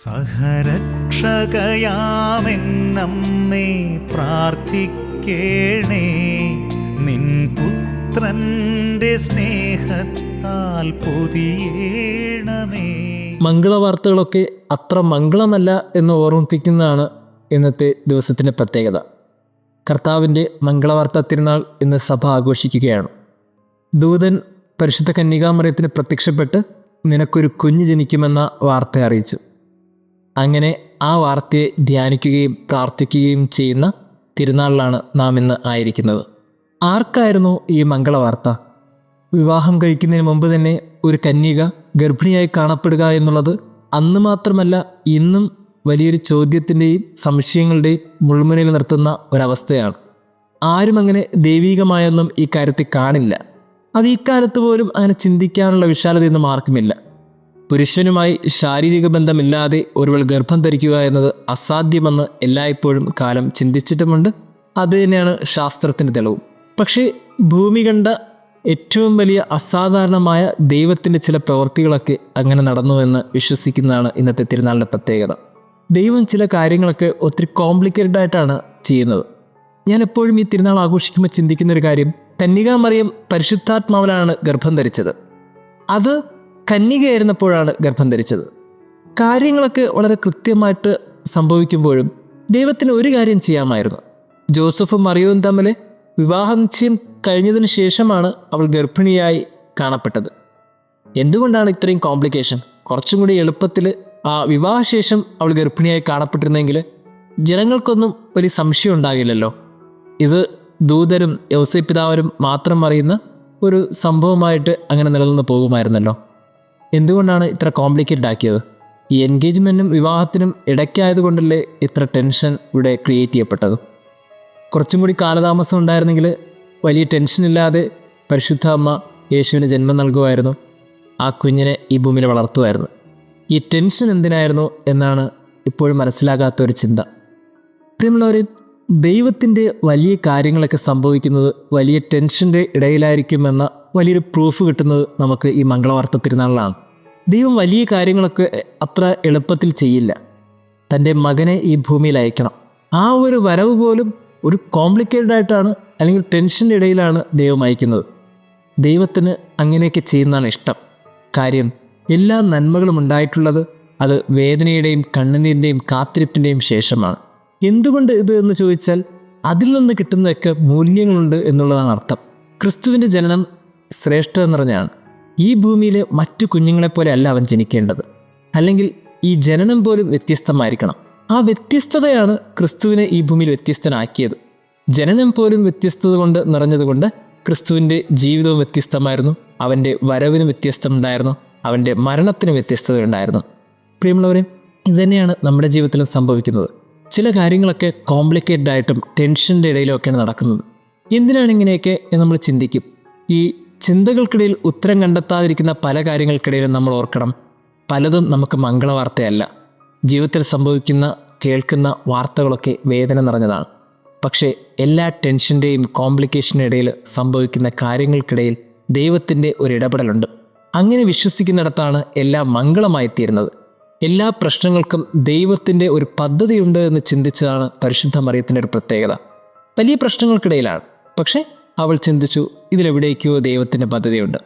സഹരക്ഷകയാമെന്നമ്മേ പ്രാർത്ഥിക്കേണേ, നിൻ പുത്രന്റെ സ്നേഹത്താൽ പൊതിയേണമേ. മംഗളവാർത്തകളൊക്കെ അത്ര മംഗളമല്ല എന്ന് ഓർമ്മിപ്പിക്കുന്നതാണ് ഇന്നത്തെ ദിവസത്തിൻ്റെ പ്രത്യേകത. കർത്താവിൻ്റെ മംഗളവാർത്ത തിരുനാൾ ഇന്ന് സഭ ആഘോഷിക്കുകയാണ്. ദൂതൻ പരിശുദ്ധ കന്യകാമറിയത്തിന് പ്രത്യക്ഷപ്പെട്ട് നിനക്കൊരു കുഞ്ഞ് ജനിക്കുമെന്ന വാർത്ത അറിയിച്ചു. അങ്ങനെ ആ വാർത്തയെ ധ്യാനിക്കുകയും പ്രാർത്ഥിക്കുകയും ചെയ്യുന്ന തിരുനാളിലാണ് നാം ഇന്ന് ആയിരിക്കുന്നത്. ആർക്കായിരുന്നു ഈ മംഗളവാർത്ത? വിവാഹം കഴിക്കുന്നതിന് മുമ്പ് തന്നെ ഒരു കന്യക ഗർഭിണിയായി കാണപ്പെടുക എന്നുള്ളത് അന്ന് മാത്രമല്ല ഇന്നും വലിയൊരു ചോദ്യത്തിൻ്റെയും സംശയങ്ങളുടെയും മുൾമുനയിൽ നിർത്തുന്ന ഒരവസ്ഥയാണ്. ആരും അങ്ങനെ ദൈവീകമായൊന്നും ഈ കാര്യത്തിൽ കാണില്ല. അത് ഈ കാലത്ത് പോലും അങ്ങനെ ചിന്തിക്കാനുള്ള വിശാലതയൊന്നും ആർക്കുമില്ല. പുരുഷനുമായി ശാരീരിക ബന്ധമില്ലാതെ ഒരുവൾ ഗർഭം ധരിക്കുക എന്നത് അസാധ്യമെന്ന് എല്ലായ്പ്പോഴും കാലം ചിന്തിച്ചിട്ടുമുണ്ട്. അത് തന്നെയാണ് ശാസ്ത്രത്തിൻ്റെ തെളിവും. പക്ഷേ ഭൂമി കണ്ട ഏറ്റവും വലിയ അസാധാരണമായ ദൈവത്തിൻ്റെ ചില പ്രവൃത്തികളൊക്കെ അങ്ങനെ നടന്നുവെന്ന് വിശ്വസിക്കുന്നതാണ് ഇന്നത്തെ തിരുനാളിൻ്റെ പ്രത്യേകത. ദൈവം ചില കാര്യങ്ങളൊക്കെ ഒത്തിരി കോംപ്ലിക്കേറ്റഡ് ആയിട്ടാണ് ചെയ്യുന്നത്. ഞാൻ എപ്പോഴും ഈ തിരുനാൾ ആഘോഷിക്കുമ്പോൾ ചിന്തിക്കുന്നൊരു കാര്യം, കന്യകാമറിയം പരിശുദ്ധാത്മാവിലാണ് ഗർഭം ധരിച്ചത്. അത് കന്യകയായിരുന്നപ്പോഴാണ് ഗർഭം ധരിച്ചത്. കാര്യങ്ങളൊക്കെ വളരെ കൃത്യമായിട്ട് സംഭവിക്കുമ്പോഴും ദൈവത്തിന് ഒരു കാര്യം ചെയ്യാമായിരുന്നു. ജോസഫും മറിയവും തമ്മിൽ വിവാഹ നിശ്ചയം കഴിഞ്ഞതിന് ശേഷമാണ് അവൾ ഗർഭിണിയായി കാണപ്പെട്ടത്. എന്തുകൊണ്ടാണ് ഇത്രയും കോംപ്ലിക്കേഷൻ? കുറച്ചും കൂടി എളുപ്പത്തിൽ ആ വിവാഹശേഷം അവൾ ഗർഭിണിയായി കാണപ്പെട്ടിരുന്നെങ്കിൽ ജനങ്ങൾക്കൊന്നും വലിയ സംശയം ഉണ്ടാകില്ലല്ലോ. ഇത് ദൂതരും യൗസേപ്പ് പിതാവരും മാത്രം അറിയുന്ന ഒരു സംഭവമായിട്ട് അങ്ങനെ നിലനിന്ന് പോകുമായിരുന്നല്ലോ. എന്തുകൊണ്ടാണ് ഇത്ര കോംപ്ലിക്കേറ്റഡ് ആക്കിയത്? ഈ എൻഗേജ്മെൻറ്റിനും വിവാഹത്തിനും ഇടയ്ക്കായതുകൊണ്ടല്ലേ ഇത്ര ടെൻഷൻ ഇവിടെ ക്രിയേറ്റ് ചെയ്യപ്പെട്ടത്? കുറച്ചും കൂടി കാലതാമസം ഉണ്ടായിരുന്നെങ്കിൽ വലിയ ടെൻഷനില്ലാതെ പരിശുദ്ധ അമ്മ യേശുവിന് ജന്മം നൽകുമായിരുന്നു, ആ കുഞ്ഞിനെ ഈ ഭൂമിയിൽ വളർത്തുമായിരുന്നു. ഈ ടെൻഷൻ എന്തിനായിരുന്നു എന്നാണ് ഇപ്പോഴും മനസ്സിലാകാത്ത ഒരു ചിന്ത. പ്രിയമുള്ളവർ, ദൈവത്തിൻ്റെ വലിയ കാര്യങ്ങളൊക്കെ സംഭവിക്കുന്നത് വലിയ ടെൻഷൻ്റെ ഇടയിലായിരിക്കുമെന്ന വലിയൊരു പ്രൂഫ് കിട്ടുന്നത് നമുക്ക് ഈ മംഗളവാർത്ത തിരുനാളിലാണ്. ദൈവം വലിയ കാര്യങ്ങളൊക്കെ അത്ര എളുപ്പത്തിൽ ചെയ്യില്ല. തൻ്റെ മകനെ ഈ ഭൂമിയിൽ അയക്കണം. ആ ഒരു വരവ് പോലും ഒരു കോംപ്ലിക്കേറ്റഡ് ആയിട്ടാണ്, അല്ലെങ്കിൽ ടെൻഷൻ്റെ ഇടയിലാണ് ദൈവം അയക്കുന്നത്. ദൈവത്തിന് അങ്ങനെയൊക്കെ ചെയ്യുന്നതാണ് ഇഷ്ടം. കാര്യം, എല്ലാ നന്മകളും ഉണ്ടായിട്ടുള്ളത് അത് വേദനയുടെയും കണ്ണുനീരിൻ്റെയും കാത്തിരിപ്പിൻ്റെയും ശേഷമാണ്. എന്തുകൊണ്ട് ഇത് എന്ന് ചോദിച്ചാൽ അതിൽ നിന്ന് കിട്ടുന്നതൊക്കെ മൂല്യങ്ങളുണ്ട് എന്നുള്ളതാണ് അർത്ഥം. ക്രിസ്തുവിൻ്റെ ജനനം ശ്രേഷ്ഠം നിറഞ്ഞാണ്. ഈ ഭൂമിയിലെ മറ്റു കുഞ്ഞുങ്ങളെപ്പോലെ അല്ല അവൻ ജനിക്കേണ്ടത്. അല്ലെങ്കിൽ ഈ ജനനം പോലും വ്യത്യസ്തമായിരിക്കണം. ആ വ്യത്യസ്തതയാണ് ക്രിസ്തുവിനെ ഈ ഭൂമിയിൽ വ്യത്യസ്തനാക്കിയത്. ജനനം പോലും വ്യത്യസ്തത കൊണ്ട് നിറഞ്ഞതുകൊണ്ട് ക്രിസ്തുവിൻ്റെ ജീവിതവും വ്യത്യസ്തമായിരുന്നു. അവൻ്റെ വരവിന് വ്യത്യസ്തമുണ്ടായിരുന്നു. അവൻ്റെ മരണത്തിന് വ്യത്യസ്തത ഉണ്ടായിരുന്നു. പ്രിയമുള്ളവരെ, ഇതുതന്നെയാണ് നമ്മുടെ ജീവിതത്തിലും സംഭവിക്കുന്നത്. ചില കാര്യങ്ങളൊക്കെ കോംപ്ലിക്കേറ്റഡ് ആയിട്ടും ടെൻഷൻ്റെ ഇടയിലൊക്കെയാണ് നടക്കുന്നത്. എന്തിനാണ് ഇങ്ങനെയൊക്കെ എന്ന് നമ്മൾ ചിന്തിക്കും. ഈ ചിന്തകൾക്കിടയിൽ ഉത്തരം കണ്ടെത്താതിരിക്കുന്ന പല കാര്യങ്ങൾക്കിടയിലും നമ്മൾ ഓർക്കണം, പലതും നമുക്ക് മംഗളവാർത്തയല്ല. ജീവിതത്തിൽ സംഭവിക്കുന്ന കേൾക്കുന്ന വാർത്തകളൊക്കെ വേദന നിറഞ്ഞതാണ്. പക്ഷേ എല്ലാ ടെൻഷൻ്റെയും കോംപ്ലിക്കേഷൻ്റെ ഇടയിൽ സംഭവിക്കുന്ന കാര്യങ്ങൾക്കിടയിൽ ദൈവത്തിൻ്റെ ഒരു ഇടപെടലുണ്ട്. അങ്ങനെ വിശ്വസിക്കുന്നിടത്താണ് എല്ലാം മംഗളമായി തീരുന്നത്. എല്ലാ പ്രശ്നങ്ങൾക്കും ദൈവത്തിൻ്റെ ഒരു പദ്ധതിയുണ്ട് എന്ന് ചിന്തിച്ചതാണ് പരിശുദ്ധ മറിയത്തിൻ്റെ ഒരു പ്രത്യേകത. വലിയ പ്രശ്നങ്ങൾക്കിടയിലാണ്, പക്ഷേ അവൾ ചിന്തിച്ചു ഇതിലെവിടേക്കോ ദൈവത്തിൻ്റെ പദ്ധതിയുണ്ട്.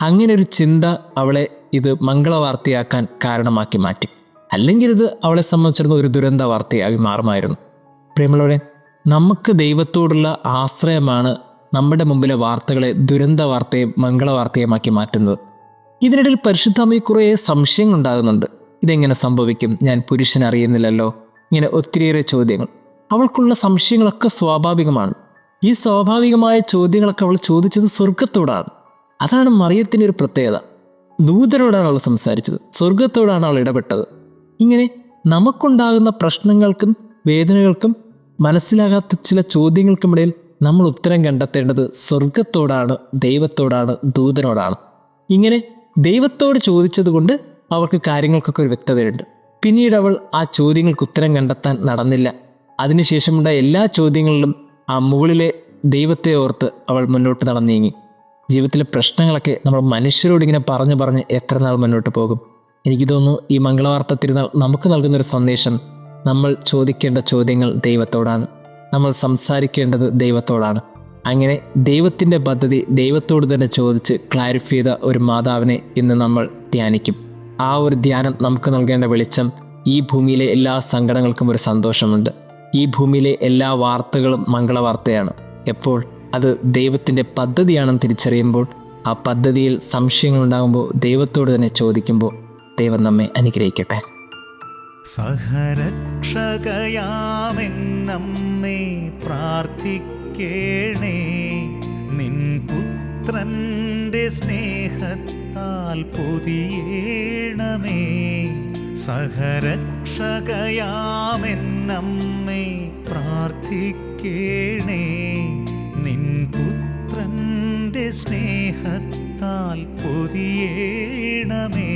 അങ്ങനെ ഒരു ചിന്ത അവളെ ഇത് മംഗളവാർത്തയാക്കാൻ കാരണമാക്കി മാറ്റി. അല്ലെങ്കിൽ ഇത് അവളെ സംബന്ധിച്ചിടത്തോളം ഒരു ദുരന്ത വാർത്തയായി മാറുമായിരുന്നു. പ്രിയമുള്ളവരെ, നമുക്ക് ദൈവത്തോടുള്ള ആശ്രയമാണ് നമ്മുടെ മുമ്പിലെ വാർത്തകളെ ദുരന്ത വാർത്തയും മംഗളവാർത്തയുമാക്കി മാറ്റുന്നത്. ഇതിനിടയിൽ പരിശുദ്ധമ്മയ്ക്ക് കുറേ സംശയങ്ങൾ ഉണ്ടാകുന്നുണ്ട്. ഇതെങ്ങനെ സംഭവിക്കും? ഞാൻ പുരുഷനെ അറിയുന്നില്ലല്ലോ. ഇങ്ങനെ ഒത്തിരിയേറെ ചോദ്യങ്ങൾ. അവൾക്കുള്ള സംശയങ്ങളൊക്കെ സ്വാഭാവികമാണ്. ഈ സ്വാഭാവികമായ ചോദ്യങ്ങളൊക്കെ അവൾ ചോദിച്ചത് സ്വർഗത്തോടാണ്. അതാണ് മറിയത്തിൻ്റെ ഒരു പ്രത്യേകത. ദൂതരോടാണ് അവൾ സംസാരിച്ചത്, സ്വർഗത്തോടാണ് അവൾ ഇടപെട്ടത്. ഇങ്ങനെ നമുക്കുണ്ടാകുന്ന പ്രശ്നങ്ങൾക്കും വേദനകൾക്കും മനസ്സിലാകാത്ത ചില ചോദ്യങ്ങൾക്കുമിടയിൽ നമ്മൾ ഉത്തരം കണ്ടെത്തേണ്ടത് സ്വർഗത്തോടാണ്, ദൈവത്തോടാണ്, ദൂതനോടാണ്. ഇങ്ങനെ ദൈവത്തോട് ചോദിച്ചതുകൊണ്ട് അവൾക്ക് കാര്യങ്ങൾക്കൊക്കെ ഒരു വ്യക്തതയുണ്ട്. പിന്നീട് അവൾ ആ ചോദ്യങ്ങൾക്ക് ഉത്തരം കണ്ടെത്താൻ നടന്നില്ല. അതിനുശേഷമുണ്ടായ എല്ലാ ചോദ്യങ്ങളിലും ആ മുകളിലെ ദൈവത്തെ ഓർത്ത് അവൾ മുന്നോട്ട് നടന്നു നീങ്ങി. ജീവിതത്തിലെ പ്രശ്നങ്ങളൊക്കെ നമ്മൾ മനുഷ്യരോട് ഇങ്ങനെ പറഞ്ഞ് എത്ര നാൾ മുന്നോട്ട് പോകും? എനിക്ക് തോന്നുന്നു ഈ മംഗളവാർത്ത തിരുനാൾ നമുക്ക് നൽകുന്നൊരു സന്ദേശം, നമ്മൾ ചോദിക്കേണ്ട ചോദ്യങ്ങൾ ദൈവത്തോടാണ്, നമ്മൾ സംസാരിക്കേണ്ടത് ദൈവത്തോടാണ്. അങ്ങനെ ദൈവത്തിൻ്റെ പദ്ധതി ദൈവത്തോട് തന്നെ ചോദിച്ച് ക്ലാരിഫൈ ചെയ്ത ഒരു മാതാവിനെ ഇന്ന് നമ്മൾ ധ്യാനിക്കും. ആ ഒരു ധ്യാനം നമുക്ക് നൽകേണ്ട വെളിച്ചം, ഈ ഭൂമിയിലെ എല്ലാ സങ്കടങ്ങൾക്കും ഒരു സന്തോഷമുണ്ട്. ഈ ഭൂമിയിലെ എല്ലാ വാർത്തകളും മംഗളവാർത്തയാണ്. എപ്പോൾ അത് ദൈവത്തിൻ്റെ പദ്ധതിയാണെന്ന് തിരിച്ചറിയുമ്പോൾ, ആ പദ്ധതിയിൽ സംശയങ്ങളുണ്ടാകുമ്പോൾ ദൈവത്തോട് തന്നെ ചോദിക്കുമ്പോൾ ദൈവം നമ്മെ അനുഗ്രഹിക്കട്ടെ. സഹരക്ഷകയാമെന്നമ്മേ പ്രാർത്ഥിക്കേണേ, നിൻ പുത്രന്റെ സ്നേഹത്താൽ പൊതിയേണമേ. സഹരക്ഷകയാമെന്നമ്മേ പ്രാർത്ഥിക്കേണേ, നിൻ പുത്രന്റെ സ്നേഹത്താൽ പൊതിയേണമേ.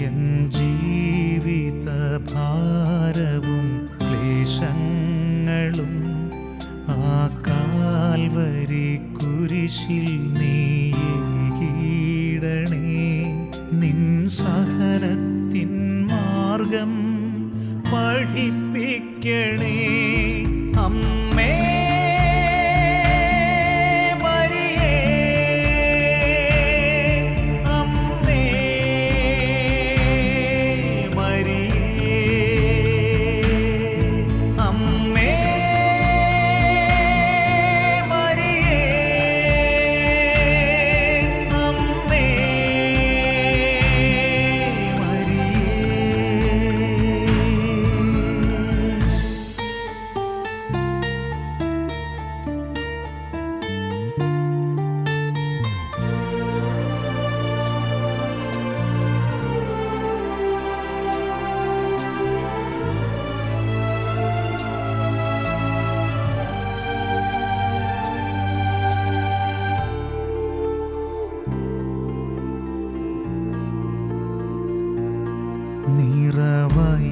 എൻ ജീവിത ഭാരവും ക്ലേശങ്ങളും ആ കാൽവരി കുരിശിൽ നീയിടണേ. നിൻ സഹനത്തിൻ മാർഗം പഠിപ്പിക്കണേ അമ്മേ.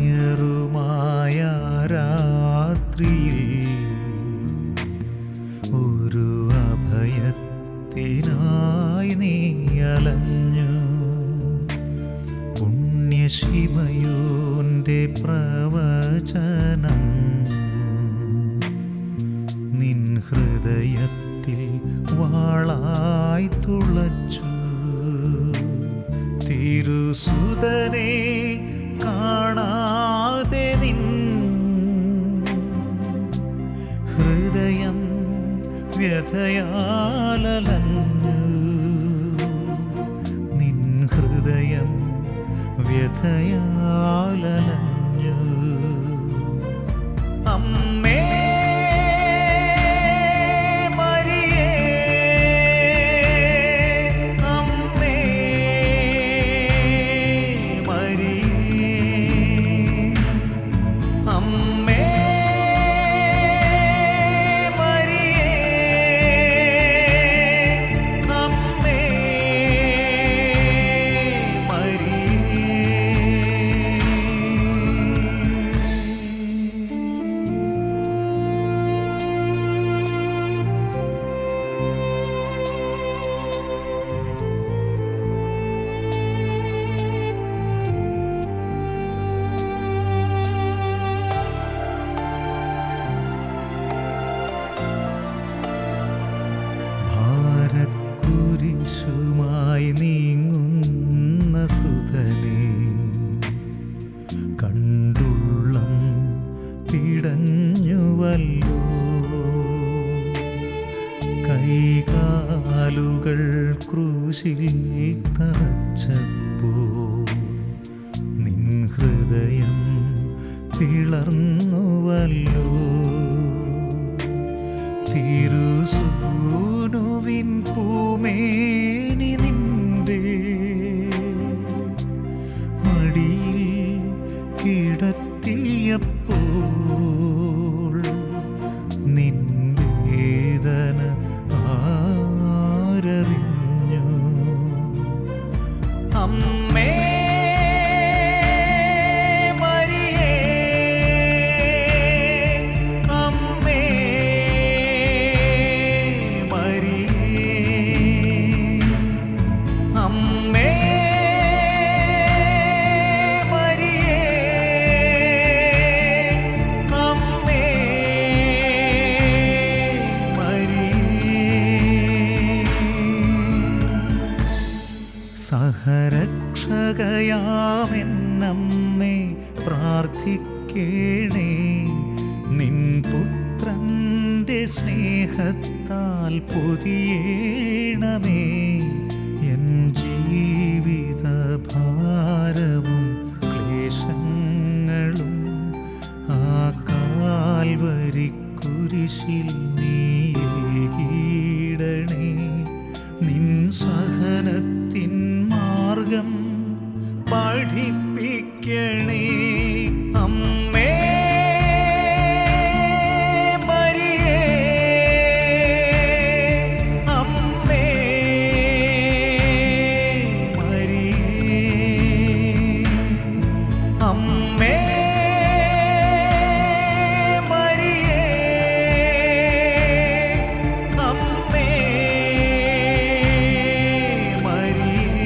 നിറവയറുമായ രാത്രിയിൽ ഒരു അഭയത്തിനായി നീ അലഞ്ഞു. പുണ്യശിമയോന്റെ പ്രവചനം നിൻ ഹൃദയത്തിൽ വാളായി തുളച്ചു. തിരുസുതനെ കാണാതെ നിൻ ഹൃദയം വ്യഥയാലലഞ്ഞു. നിൻ ഹൃദയം വ്യഥയാലലഞ്ഞു. അമ്മേ കുരിശുമായി നീങ്ങുന്ന സുതനെ കണ്ടുള്ളം പിടഞ്ഞുവല്ലോ. കൈകാലുകൾ ക്രൂശിൽ തറച്ചപ്പോൾ നിൻ ഹൃദയം പിളർന്നുവല്ലോ. തിരുസൂനുവിൻ പൂമേനി നിന്റെ മടിയിൽ കിടത്തിയപ്പോൾ നിൻ വേദന ആരറിഞ്ഞു. അമ്മേ പ്രാർത്ഥിക്കേണേ നിൻ പുത്രന്റെ സ്നേഹത്താൽ പൊതിയേണമേ എൻ ജീവിത ഭാരവും ക്ലേശങ്ങളും ആ കാൽവരി കുരിശിൽ നീടണേ നിൻ സഹനത്തിൻ മാർഗം പഠിപ്പിക്കണേ അമ്മേ മരിയേ അമ്മേ മരിയേ അമ്മേ മരിയേ അമ്മേ മരിയേ.